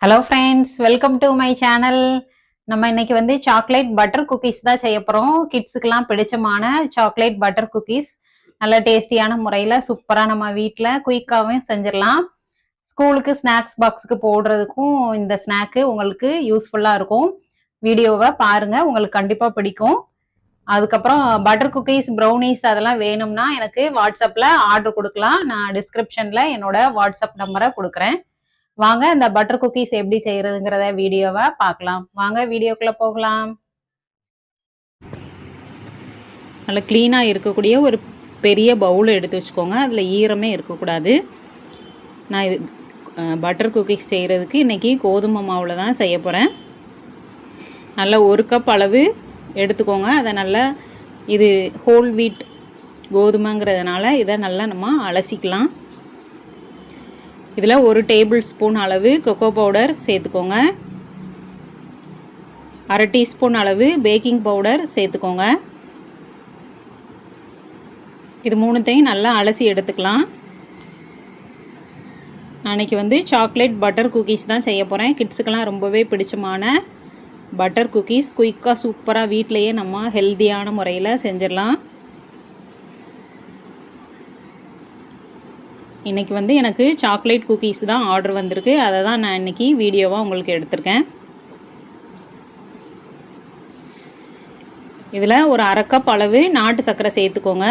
Hello friends, welcome to my channel. நம்ம இன்னைக்கு வந்து சாக்லேட் பட்டர் குக்கீஸ் தான் செய்ய போகிறோம். கிட்ஸுக்கெல்லாம் பிடிச்சமான சாக்லேட் பட்டர் குக்கீஸ் நல்ல டேஸ்டியான முறையில் சூப்பராக நம்ம வீட்டில் குயிக்காகவும் செஞ்சிடலாம். ஸ்கூலுக்கு ஸ்நாக்ஸ் பாக்ஸுக்கு போடுறதுக்கும் இந்த ஸ்நாக்கு உங்களுக்கு யூஸ்ஃபுல்லாக இருக்கும். வீடியோவை பாருங்கள், உங்களுக்கு கண்டிப்பாக பிடிக்கும். அதுக்கப்புறம் பட்டர் குக்கீஸ், ப்ரௌனிஸ் அதெல்லாம் வேணும்னா எனக்கு வாட்ஸ்அப்பில் ஆர்டர் கொடுக்கலாம். நான் டிஸ்கிரிப்ஷனில் என்னோட வாட்ஸ்அப் நம்பரை கொடுக்குறேன். வாங்க இந்த பட்டர் குக்கீஸ் எப்படி செய்யறதுங்கிறத வீடியோவை பார்க்கலாம். வாங்க வீடியோக்குள்ள போகலாம். நல்ல க்ளீனாக இருக்கக்கூடிய ஒரு பெரிய பவுல் எடுத்து வச்சுக்கோங்க. அதில் ஈரமே இருக்கக்கூடாது. நான் இது பட்டர் குக்கீஸ் செய்கிறதுக்கு இன்றைக்கி கோதுமை மாவில் தான் செய்ய போகிறேன். நல்லா 1 கப் அளவு எடுத்துக்கோங்க. அதை நல்லா இது ஹோல் வீட் கோதுமைங்கிறதுனால இதை நல்லா நம்ம அலசிக்கலாம். இதில் 1 டேபிள் ஸ்பூன் அளவு கொக்கோ பவுடர் சேர்த்துக்கோங்க. 1/2 டீஸ்பூன் அளவு பேக்கிங் பவுடர் சேர்த்துக்கோங்க. இது 3த்தையும் நல்லா அலசி எடுத்துக்கலாம். அன்றைக்கி வந்து சாக்லேட் பட்டர் குக்கீஸ் தான் செய்ய போகிறேன். கிட்ஸுக்கெல்லாம் ரொம்பவே பிடிச்சமான பட்டர் குக்கீஸ் குயிக்காக சூப்பராக வீட்டிலையே நம்ம ஹெல்த்தியான முறையில் செஞ்சிடலாம். இன்றைக்கி வந்து எனக்கு சாக்லேட் குக்கீஸ் தான் ஆர்டர் வந்திருக்கு. அதை தான் நான் இன்றைக்கி வீடியோவாக உங்களுக்கு எடுத்திருக்கேன். இதில் ஒரு 1/2 கப் அளவு நாட்டு சர்க்கரை சேர்த்துக்கோங்க.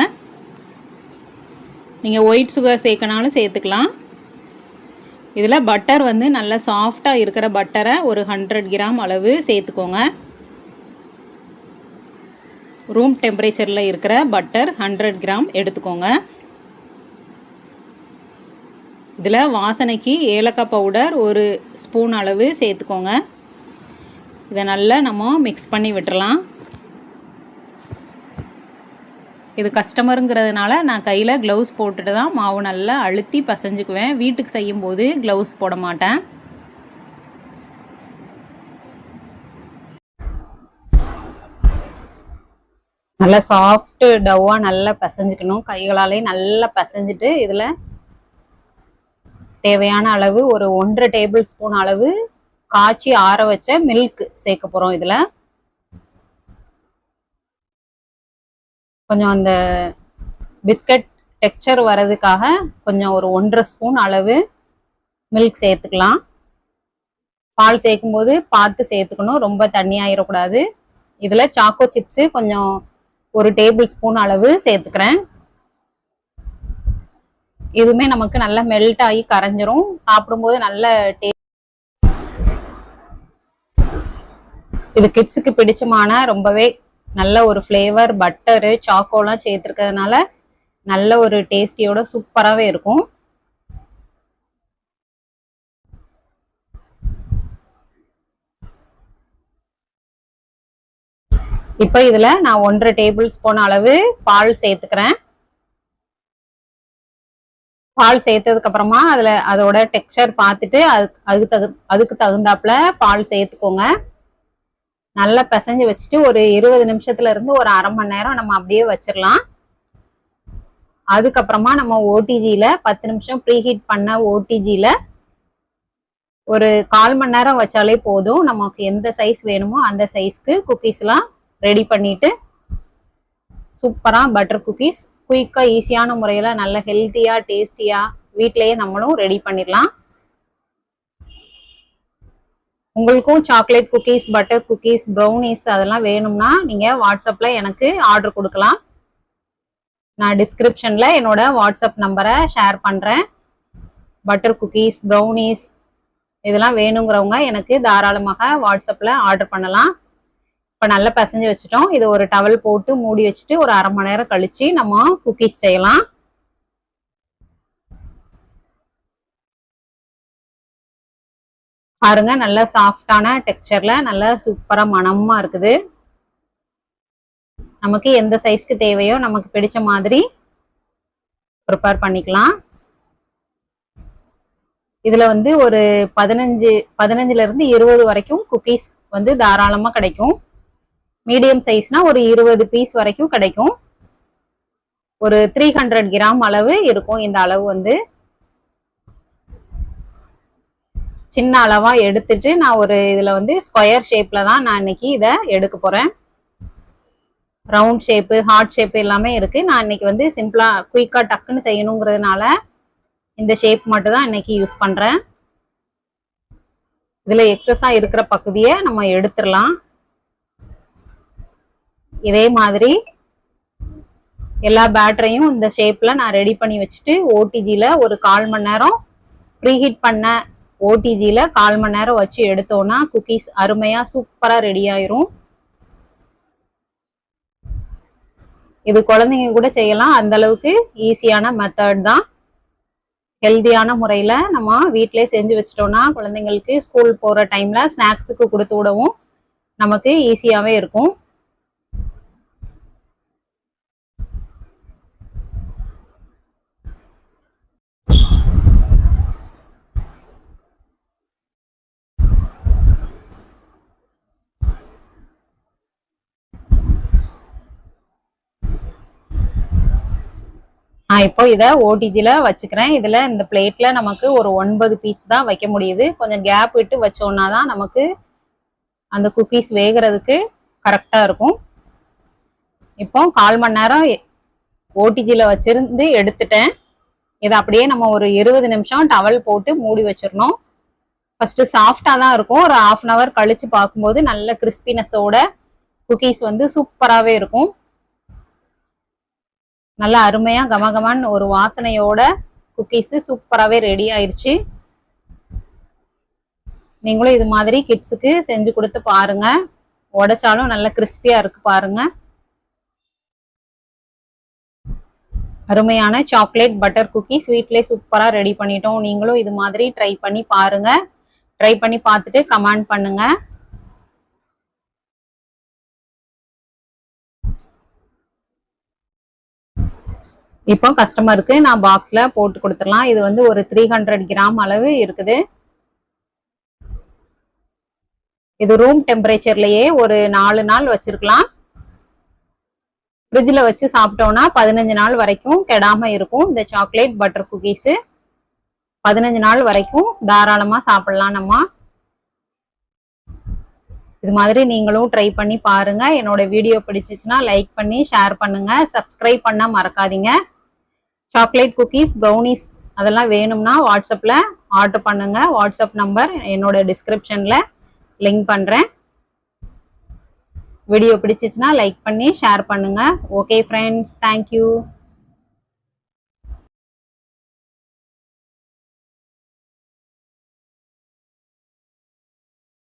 நீங்கள் ஒயிட் சுகர் சேர்க்கனாலும் சேர்த்துக்கலாம். இதில் பட்டர் வந்து நல்லா சாஃப்டாக இருக்கிற பட்டரை ஒரு 100 கிராம் அளவு சேர்த்துக்கோங்க. ரூம் டெம்பரேச்சரில் இருக்கிற பட்டர் 100 கிராம் எடுத்துக்கோங்க. இதில் வாசனைக்கு ஏலக்காய் பவுடர் 1 ஸ்பூன் அளவு சேர்த்துக்கோங்க. இதை நல்லா நம்ம மிக்ஸ் பண்ணி விட்டுறலாம். இது கஸ்டமருங்கிறதுனால நான் கையில் க்ளவுஸ் போட்டுட்டு தான் மாவு நல்லா அழுத்தி பசைஞ்சுக்குவேன். வீட்டுக்கு செய்யும்போது க்ளவுஸ் போட மாட்டேன். நல்லா சாஃப்ட் டவ்வாக நல்லா பசைஞ்சுக்கணும். கைகளாலே நல்லா பசைஞ்சிட்டு இதில் தேவையான அளவு ஒரு 1/2 டேபிள் ஸ்பூன் அளவு காய்ச்சி ஆற வச்ச மில்க் சேர்க்க போகிறோம். இதில் கொஞ்சம் அந்த பிஸ்கட் டெக்ஸ்சர் வர்றதுக்காக கொஞ்சம் ஒரு 1/2 ஸ்பூன் அளவு மில்க் சேர்த்துக்கலாம். பால் சேர்க்கும்போது பார்த்து சேர்த்துக்கணும், ரொம்ப தண்ணியாயிடக்கூடாது. இதில் சாக்கோ சிப்ஸு கொஞ்சம் 1 டேபிள் ஸ்பூன் அளவு சேர்த்துக்கிறேன். இதுவுமே நமக்கு நல்லா மெல்ட் ஆகி கரைஞ்சிரும். சாப்பிடும்போது நல்ல டேஸ்ட். இது கிட்ஸுக்கு பிடிச்சமான ரொம்பவே நல்ல ஒரு ஃப்ளேவர். பட்டரு சாக்கோலாம் சேர்த்துருக்கிறதுனால நல்ல ஒரு டேஸ்டியோட சூப்பராகவே இருக்கும். இப்போ இதில் நான் 1/2 டேபிள் ஸ்பூன் அளவு பால் சேர்த்துக்கிறேன். பால் சேர்த்ததுக்கு அப்புறமா அதோட டெக்ஸ்சர் பார்த்துட்டு அதுக்கு தகுந்தாப்புல பால் சேர்த்துக்கோங்க. நல்லா பிசைஞ்சு வச்சுட்டு ஒரு 20 நிமிஷத்துல இருந்து ஒரு 1/2 மணி நேரம் நம்ம அப்படியே வச்சிடலாம். அதுக்கப்புறமா நம்ம ஓடிஜியில 10 நிமிஷம் ப்ரீஹீட் பண்ண ஓடிஜியில ஒரு 1/4 மணி நேரம் வச்சாலே போதும். நமக்கு எந்த சைஸ் வேணுமோ அந்த சைஸ்க்கு குக்கீஸ்லாம் ரெடி பண்ணிட்டு சூப்பரா பட்டர் குக்கீஸ் குயிக்காக ஈஸியான முறையில் நல்ல ஹெல்த்தியாக டேஸ்டியாக வீட்டிலையே நம்மளும் ரெடி பண்ணிடலாம். உங்களுக்கும் chocolate cookies, butter cookies, brownies அதெல்லாம் வேணும்னா நீங்கள் வாட்ஸ்அப்பில் எனக்கு ஆர்டர் கொடுக்கலாம். நான் டிஸ்கிரிப்ஷனில் என்னோட வாட்ஸ்அப் நம்பரை ஷேர் பண்ணுறேன். பட்டர் குக்கீஸ், ப்ரௌனிஸ் இதெல்லாம் வேணுங்கிறவங்க எனக்கு தாராளமாக வாட்ஸ்அப்பில் ஆர்டர் பண்ணலாம். இப்போ நல்லா பசைஞ்சு வச்சுட்டோம். இது ஒரு டவல் போட்டு மூடி வச்சுட்டு ஒரு 1/2 மணி நேரம் கழிச்சு நம்ம குக்கீஸ் செய்யலாம். பாருங்க, நல்ல சாஃப்டான டெக்ஸ்சர்ல நல்ல சூப்பரா மணமா இருக்குது. நமக்கு எந்த சைஸ்க்கு தேவையோ நமக்கு பிடிச்ச மாதிரி ப்ரிப்பேர் பண்ணிக்கலாம். இதுல வந்து ஒரு 15ல இருந்து 20 வரைக்கும் குக்கீஸ் வந்து தாராளமா கிடைக்கும். மீடியம் சைஸ்னா ஒரு 20 பீஸ் வரைக்கும் கிடைக்கும். ஒரு 300 கிராம் அளவு இருக்கும். இந்த அளவு வந்து சின்ன அளவா எடுத்துட்டு நான் ஒரு இதுல வந்து ஸ்கொயர் ஷேப்ல தான் நான் இன்னைக்கு இதை எடுக்க போறேன். ரவுண்ட் ஷேப்பு, ஹார்ட் ஷேப்பு எல்லாமே இருக்கு. நான் இன்னைக்கு வந்து சிம்பிளா குயிக்கா டக்குன்னு செய்யணுங்கிறதுனால இந்த ஷேப் மட்டும் தான் இன்னைக்கு யூஸ் பண்றேன். இதுல எக்ஸஸா இருக்கிற பகுதியை நம்ம எடுத்துடலாம். இதே மாதிரி எல்லா பேட்டரையும் இந்த ஷேப்ல நான் ரெடி பண்ணி வச்சுட்டு ஓடிஜில ஒரு 1/4 மணி நேரம் ப்ரீஹீட் பண்ண ஓடிஜில 1/4 மணி நேரம் வச்சு எடுத்தோம்னா குக்கீஸ் அருமையா சூப்பரா ரெடி ஆயிரும். இது குழந்தைங்க கூட செய்யலாம், அந்த அளவுக்கு ஈஸியான மெத்தட் தான். ஹெல்தியான முறையில நம்ம வீட்டிலே செஞ்சு வச்சிட்டோம்னா குழந்தைங்களுக்கு ஸ்கூல் போற டைம்ல ஸ்நாக்ஸுக்கு கொடுத்து விடவும் நமக்கு ஈஸியாவே இருக்கும். இப்போ இதை ஓடிஜில வச்சுக்கிறேன். இதுல இந்த பிளேட்ல நமக்கு ஒரு 9 பீஸ் தான் வைக்க முடியுது. கொஞ்சம் கேப் விட்டு வச்சோம்னா தான் நமக்கு அந்த குக்கீஸ் வேகிறதுக்கு கரெக்டா இருக்கும். இப்போ 1/4 மணி நேரம் ஓடிஜில வச்சிருந்து எடுத்துட்டேன். இதை அப்படியே நம்ம ஒரு 20 நிமிஷம் டவல் போட்டு மூடி வச்சிடணும். ஃபர்ஸ்ட் சாஃப்டா தான் இருக்கும். ஒரு 1/2 hour கழிச்சு பார்க்கும்போது நல்ல கிறிஸ்பினஸோட குக்கீஸ் வந்து சூப்பராகவே இருக்கும். நல்லா அருமையா கமகமான்னு ஒரு வாசனையோட குக்கீஸ் சூப்பராகவே ரெடி ஆயிடுச்சு. நீங்களும் இது மாதிரி கிட்ஸுக்கு செஞ்சு கொடுத்து பாருங்க. உடைச்சாலும் நல்ல கிறிஸ்பியா இருக்கு பாருங்க. அருமையான சாக்லேட் பட்டர் குக்கீஸ் வீட்டிலே சூப்பரா ரெடி பண்ணிட்டோம். நீங்களும் இது மாதிரி ட்ரை பண்ணி பாருங்க. ட்ரை பண்ணி பார்த்துட்டு கமெண்ட் பண்ணுங்க. இப்போ கஸ்டமருக்கு நான் பாக்ஸ்ல போட்டு கொடுத்துடலாம். இது வந்து ஒரு 300 கிராம் அளவு இருக்குது. இது ரூம் டெம்பரேச்சர்லயே ஒரு 4 நாள் வச்சிருக்கலாம். ஃப்ரிட்ஜில் வச்சு சாப்பிட்டோம்னா 15 நாள் வரைக்கும் கெடாம இருக்கும். இந்த சாக்லேட் பட்டர் குக்கீஸ் 15 நாள் வரைக்கும் தாராளமா சாப்பிடலாம் நம்ம. இது மாதிரி நீங்களும் ட்ரை பண்ணி பாருங்க. என்னோட வீடியோ பிடிச்சிச்சுன்னா லைக் பண்ணி ஷேர் பண்ணுங்க. சப்ஸ்கிரைப் பண்ண மறக்காதீங்க. சாக்லேட் குக்கீஸ், ப்ரௌனிஸ் அதெல்லாம் வேணும்னா வாட்ஸ்அப்பில் ஆர்டர் பண்ணுங்க. வாட்ஸ்அப் நம்பர் என்னோட டிஸ்கிரிப்ஷனில் லிங்க் பண்ணுறேன். வீடியோ பிடிச்சிச்சுன்னா லைக் பண்ணி ஷேர் பண்ணுங்க. Okay friends, thank you.